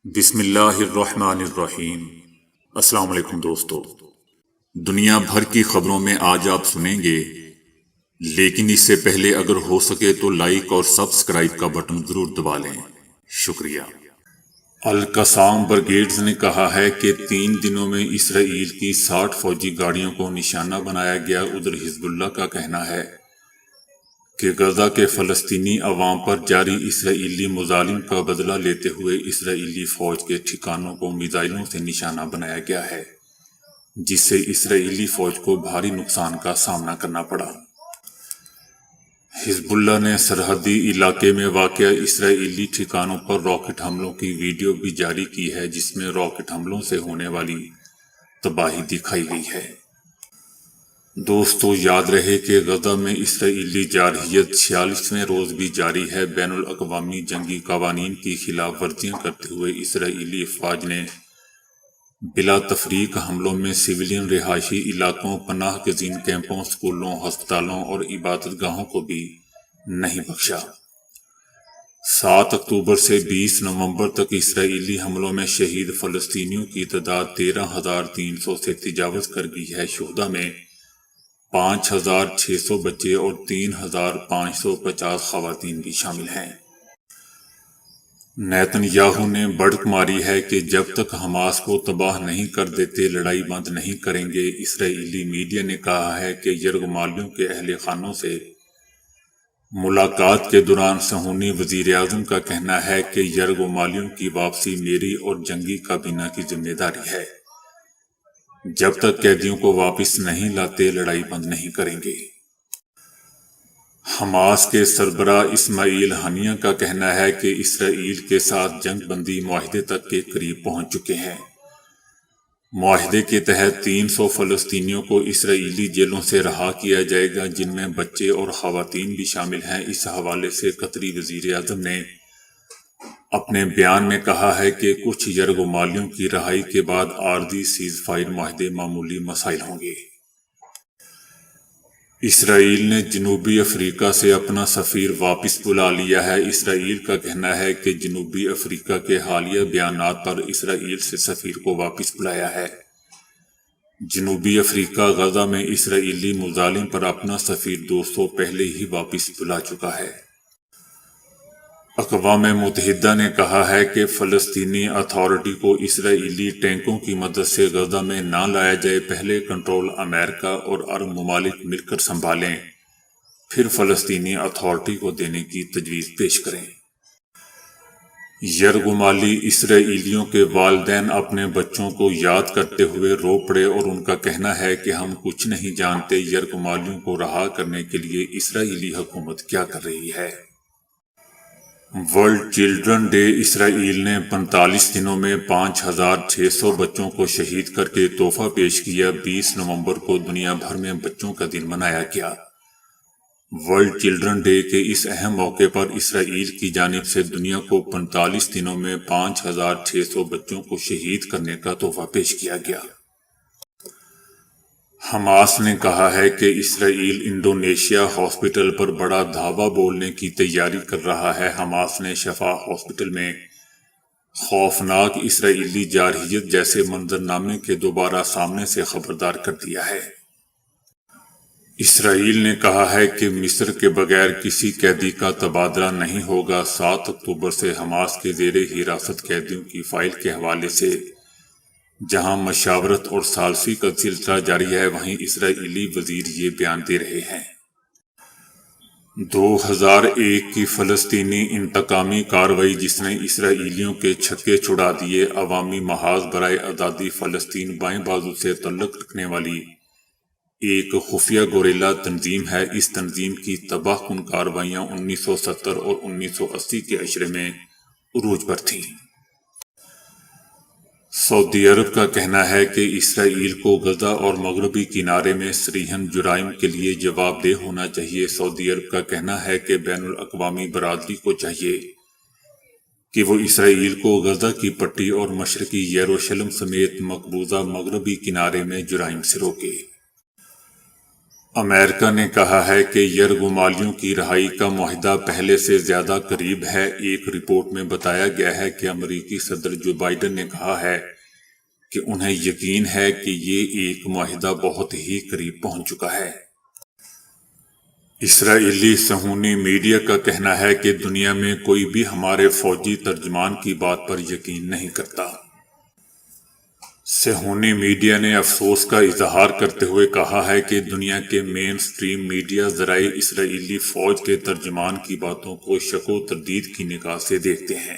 بسم اللہ الرحمن الرحیم۔ السلام علیکم دوستو، دنیا بھر کی خبروں میں آج آپ سنیں گے، لیکن اس سے پہلے اگر ہو سکے تو لائک اور سبسکرائب کا بٹن ضرور دبا لیں، شکریہ۔ القسام بریگیڈز نے کہا ہے کہ 3 دنوں میں اسرائیل کی 60 فوجی گاڑیوں کو نشانہ بنایا گیا۔ ادھر حزب اللہ کا کہنا ہے کہ غزہ کے فلسطینی عوام پر جاری اسرائیلی مظالم کا بدلہ لیتے ہوئے اسرائیلی فوج کے ٹھکانوں کو میزائلوں سے نشانہ بنایا گیا ہے، جس سے اسرائیلی فوج کو بھاری نقصان کا سامنا کرنا پڑا۔ حزب اللہ نے سرحدی علاقے میں واقع اسرائیلی ٹھکانوں پر راکٹ حملوں کی ویڈیو بھی جاری کی ہے، جس میں راکٹ حملوں سے ہونے والی تباہی دکھائی گئی ہے۔ دوستو، یاد رہے کہ غزہ میں اسرائیلی جارحیت 46ویں روز بھی جاری ہے۔ بین الاقوامی جنگی قوانین کی خلاف ورزیاں کرتے ہوئے اسرائیلی افواج نے بلا تفریق حملوں میں سویلین رہائشی علاقوں، پناہ گزین کیمپوں، اسکولوں، ہسپتالوں اور عبادت گاہوں کو بھی نہیں بخشا۔ 7 اکتوبر سے 20 نومبر تک اسرائیلی حملوں میں شہید فلسطینیوں کی تعداد 13,300 سے تجاوز کر گئی ہے۔ شہداء میں 5,600 بچے اور 3,550 خواتین بھی شامل ہیں۔ نیتن یاہو نے بڑک ماری ہے کہ جب تک حماس کو تباہ نہیں کر دیتے لڑائی بند نہیں کریں گے۔ اسرائیلی میڈیا نے کہا ہے کہ یرغمالیوں کے اہل خانوں سے ملاقات کے دوران صہیونی وزیر اعظم کا کہنا ہے کہ یرغمالیوں کی واپسی میری اور جنگی کابینہ کی ذمہ داری ہے۔ جب تک قیدیوں کو واپس نہیں لاتے لڑائی بند نہیں کریں گے۔ حماس کے سربراہ اسماعیل ہنیہ کا کہنا ہے کہ اسرائیل کے ساتھ جنگ بندی معاہدے تک کے قریب پہنچ چکے ہیں۔ معاہدے کے تحت 300 فلسطینیوں کو اسرائیلی جیلوں سے رہا کیا جائے گا، جن میں بچے اور خواتین بھی شامل ہیں۔ اس حوالے سے قطری وزیر اعظم نے اپنے بیان میں کہا ہے کہ کچھ یرغمالیوں کی رہائی کے بعد عارضی سیز فائر معاہدے معمولی مسائل ہوں گے۔ اسرائیل نے جنوبی افریقہ سے اپنا سفیر واپس بلا لیا ہے۔ اسرائیل کا کہنا ہے کہ جنوبی افریقہ کے حالیہ بیانات پر اسرائیل سے سفیر کو واپس بلایا ہے۔ جنوبی افریقہ غزہ میں اسرائیلی مظالم پر اپنا سفیر 200 پہلے ہی واپس بلا چکا ہے۔ اقوام متحدہ نے کہا ہے کہ فلسطینی اتھارٹی کو اسرائیلی ٹینکوں کی مدد سے غزہ میں نہ لایا جائے۔ پہلے کنٹرول امریکہ اور عرب ممالک مل کر سنبھالیں، پھر فلسطینی اتھارٹی کو دینے کی تجویز پیش کریں۔ یرغمالی اسرائیلیوں کے والدین اپنے بچوں کو یاد کرتے ہوئے رو پڑے اور ان کا کہنا ہے کہ ہم کچھ نہیں جانتے یرغمالیوں کو رہا کرنے کے لیے اسرائیلی حکومت کیا کر رہی ہے۔ World children day. اسرائیل نے 45 دنوں میں 5,600 بچوں کو شہید کر کے تحفہ پیش کیا۔ 20 نومبر کو دنیا بھر میں بچوں کا دن منایا گیا۔ ورلڈ چلڈرن ڈے کے اس اہم موقع پر اسرائیل کی جانب سے دنیا کو 45 دنوں میں 5,600 بچوں کو شہید کرنے کا تحفہ پیش کیا گیا۔ حماس نے کہا ہے کہ اسرائیل انڈونیشیا ہاسپٹل پر بڑا دھاوا بولنے کی تیاری کر رہا ہے۔ حماس نے شفا ہاسپٹل میں خوفناک اسرائیلی جارحیت جیسے منظرنامے کے دوبارہ سامنے سے خبردار کر دیا ہے۔ اسرائیل نے کہا ہے کہ مصر کے بغیر کسی قیدی کا تبادلہ نہیں ہوگا۔ 7 اکتوبر سے حماس کے زیر حراست قیدیوں کی فائل کے حوالے سے جہاں مشاورت اور ثالثی کا سلسلہ جاری ہے، وہیں اسرائیلی وزیر یہ بیان دے رہے ہیں۔ 2001 کی فلسطینی انتقامی کارروائی جس نے اسرائیلیوں کے چھکے چھڑا دیے۔ عوامی محاذ برائے آزادی فلسطین بائیں بازو سے تعلق رکھنے والی ایک خفیہ گوریلا تنظیم ہے۔ اس تنظیم کی تباہ کن کارروائیاں 1970 اور 1980 کے عشرے میں عروج پر تھیں۔ سعودی عرب کا کہنا ہے کہ اسرائیل کو غزہ اور مغربی کنارے میں صریحاً جرائم کے لیے جواب دہ ہونا چاہیے۔ سعودی عرب کا کہنا ہے کہ بین الاقوامی برادری کو چاہیے کہ وہ اسرائیل کو غزہ کی پٹی اور مشرقی یروشلم سمیت مقبوضہ مغربی کنارے میں جرائم سے روکے۔ امریکہ نے کہا ہے کہ یرغمالیوں کی رہائی کا معاہدہ پہلے سے زیادہ قریب ہے۔ ایک رپورٹ میں بتایا گیا ہے کہ امریکی صدر جو بائیڈن نے کہا ہے کہ انہیں یقین ہے کہ یہ ایک معاہدہ بہت ہی قریب پہنچ چکا ہے۔ اسرائیلی صہیونی میڈیا کا کہنا ہے کہ دنیا میں کوئی بھی ہمارے فوجی ترجمان کی بات پر یقین نہیں کرتا۔ صہیونی میڈیا نے افسوس کا اظہار کرتے ہوئے کہا ہے کہ دنیا کے مین سٹریم میڈیا ذرائع اسرائیلی فوج کے ترجمان کی باتوں کو شک و تردید کی نگاہ سے دیکھتے ہیں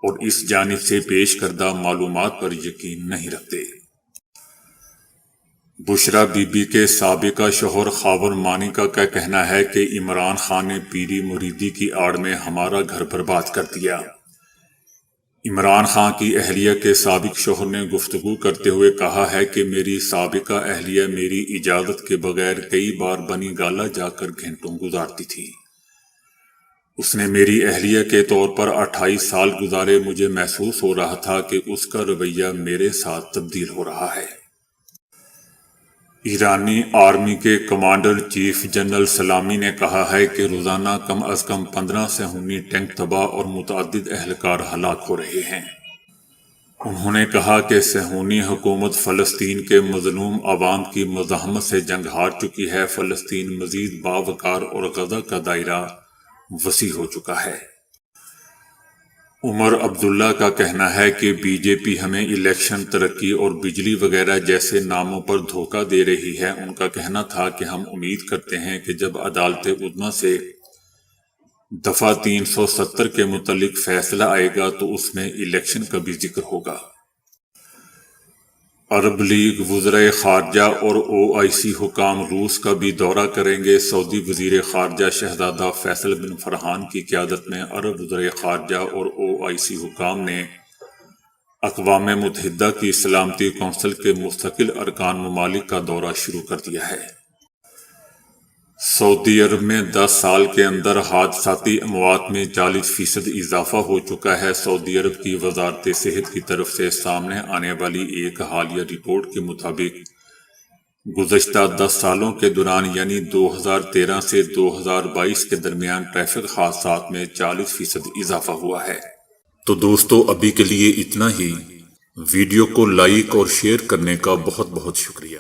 اور اس جانب سے پیش کردہ معلومات پر یقین نہیں رکھتے۔ بشرا بی بی کے سابقہ شوہر خاور مانیکا کا کہنا ہے کہ عمران خان نے پیری مریدی کی آڑ میں ہمارا گھر برباد کر دیا۔ عمران خان کی اہلیہ کے سابق شوہر نے گفتگو کرتے ہوئے کہا ہے کہ میری سابقہ اہلیہ میری اجازت کے بغیر کئی بار بنی گالہ جا کر گھنٹوں گزارتی تھی۔ اس نے میری اہلیہ کے طور پر 28 سال گزارے۔ مجھے محسوس ہو رہا تھا کہ اس کا رویہ میرے ساتھ تبدیل ہو رہا ہے۔ ایرانی آرمی کے کمانڈر چیف جنرل سلامی نے کہا ہے کہ روزانہ کم از کم 15 صہیونی ٹینک تباہ اور متعدد اہلکار ہلاک ہو رہے ہیں۔ انہوں نے کہا کہ صہیونی حکومت فلسطین کے مظلوم عوام کی مزاحمت سے جنگ ہار چکی ہے۔ فلسطین مزید باوقار اور غزہ کا دائرہ وسیع ہو چکا ہے۔ عمر عبداللہ کا کہنا ہے کہ بی جے پی ہمیں الیکشن، ترقی اور بجلی وغیرہ جیسے ناموں پر دھوکہ دے رہی ہے۔ ان کا کہنا تھا کہ ہم امید کرتے ہیں کہ جب عدالت عظمیٰ سے دفعہ 370 کے متعلق فیصلہ آئے گا تو اس میں الیکشن کا بھی ذکر ہوگا۔ عرب لیگ وزرائے خارجہ اور OIC حکام روس کا بھی دورہ کریں گے۔ سعودی وزیر خارجہ شہزادہ فیصل بن فرحان کی قیادت میں عرب وزرائے خارجہ اور OIC حکام نے اقوام متحدہ کی سلامتی کونسل کے مستقل ارکان ممالک کا دورہ شروع کر دیا ہے۔ سعودی عرب میں 10 سال کے اندر حادثاتی اموات میں 40% اضافہ ہو چکا ہے۔ سعودی عرب کی وزارت صحت کی طرف سے سامنے آنے والی ایک حالیہ رپورٹ کے مطابق گزشتہ 10 سالوں کے دوران یعنی 2013 سے 2022 کے درمیان ٹریفک حادثات میں 40% اضافہ ہوا ہے۔ تو دوستو ابھی کے لیے اتنا ہی۔ ویڈیو کو لائک اور شیئر کرنے کا بہت بہت شکریہ۔